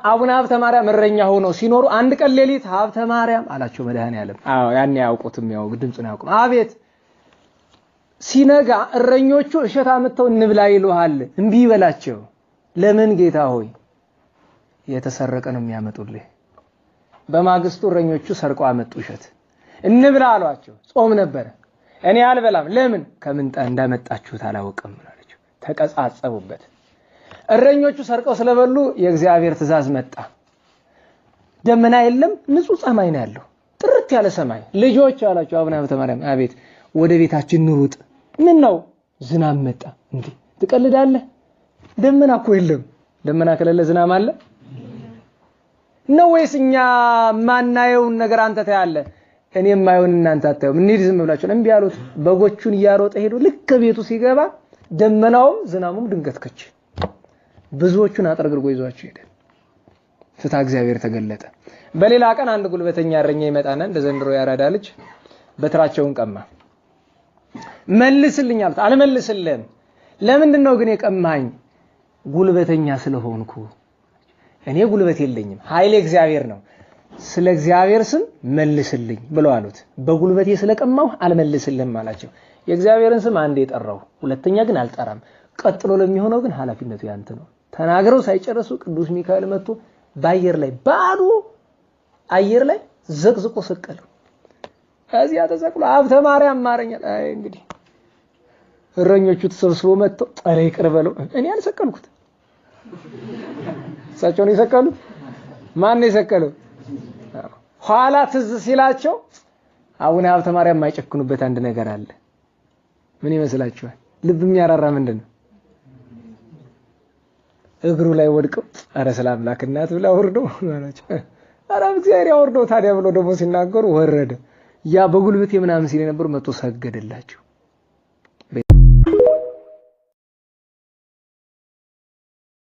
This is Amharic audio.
አቡነ ሀብተ ማርያም እረኛ ሆነው ሲኖሩ አንድ ቀን ሌሊት ሀብተ ማርያም አላቸው መድኃኔዓለም። ያኔ ያውቁትም ያው ድምጹን ያውቁም። አቤት ሲነጋ እረኞቹ እሸት አመጣው እንብላ ይሉሃል፣ እምቢ ይበላቸው። ለምን ጌታ ሆይ? የተሰረቀ ነው የሚያመጡልህ። በማግስቱ እረኞቹ ሰርቀው አመጡ እሸት። እንብላ አሏቸው። ጾም ነበር። እኔ አልበላም። ለምን? ከምን እንዳመጣችሁት አላውቅም አላቸው። ተቀጻጸቡበት። እረኞቹ ሰርቀው ስለበሉ የእግዚአብሔር ትእዛዝ መጣ። ደመና የለም፣ ንጹህ ሰማይ ነው ያለው፣ ጥርት ያለ ሰማይ። ልጆች አላቸው አቡነ ሀብተ ማርያም፣ አቤት ወደ ቤታችን እንሩጥ። ምን ነው? ዝናብ መጣ። እንዴ ትቀልዳለህ? ደመና እኮ የለም። ደመና ከሌለ ዝናብ አለ ነው ወይስ እኛ ማናየውን ነገር አንተ ታያለህ? እኔ የማየውን እናንተ አታዩም? እንሂድ ዝም ብላችሁ እምቢ አሉት። በጎቹን እያሮጠ ሄዶ ልክ ቤቱ ሲገባ ደመናውም ዝናቡም ድንገት ከች ብዙዎቹን አጥርግርጎ ይዟቸው ሄደ። ፍትሐ እግዚአብሔር ተገለጠ። በሌላ ቀን አንድ ጉልበተኛ እረኛ ይመጣና እንደ ዘንድሮ ያራዳ ልጅ በትራቸውን ቀማ። መልስልኝ አሉት። አልመልስልህም። ለምንድን ነው ግን የቀማኝ? ጉልበተኛ ስለሆንኩ። እኔ ጉልበት የለኝም፣ ኃይሌ እግዚአብሔር ነው። ስለ እግዚአብሔር ስም መልስልኝ ብለው አሉት። በጉልበቴ ስለቀማው አልመልስልህም አላቸው። የእግዚአብሔርን ስም አንዴ ጠራው፣ ሁለተኛ ግን አልጠራም። ቀጥሎ ለሚሆነው ግን ኃላፊነቱ ያንተ ነው። ተናግረው ሳይጨርሱ ቅዱስ ሚካኤል መጥቶ በአየር ላይ ባዶ አየር ላይ ዘቅዝቆ ሰቀለው። ከዚያ ተሰቅሎ ሀብተ ማርያም ማረኛል። አይ እንግዲህ እረኞቹ ተሰብስበው መጥተው ኧረ ይቅር በለው። እኔ አልሰቀልኩት፣ እሳቸው ነው የሰቀሉት። ማን ነው የሰቀለው? ኋላ ትዝ ሲላቸው አቡነ ሀብተ ማርያም የማይጨክኑበት አንድ ነገር አለ። ምን ይመስላችኋል? ልብ የሚያራራ ምንድን ነው? እግሩ ላይ ወድቀው ኧረ ስለ አምላክ እናት ብላ ወርዶ አላቸው። ኧረ እግዚአብሔር ያወርደው ታዲያ ብሎ ደግሞ ሲናገሩ ወረደ። ያ በጉልበቴ ምናምን ሲል ነበር መጥቶ ሰገደላቸው።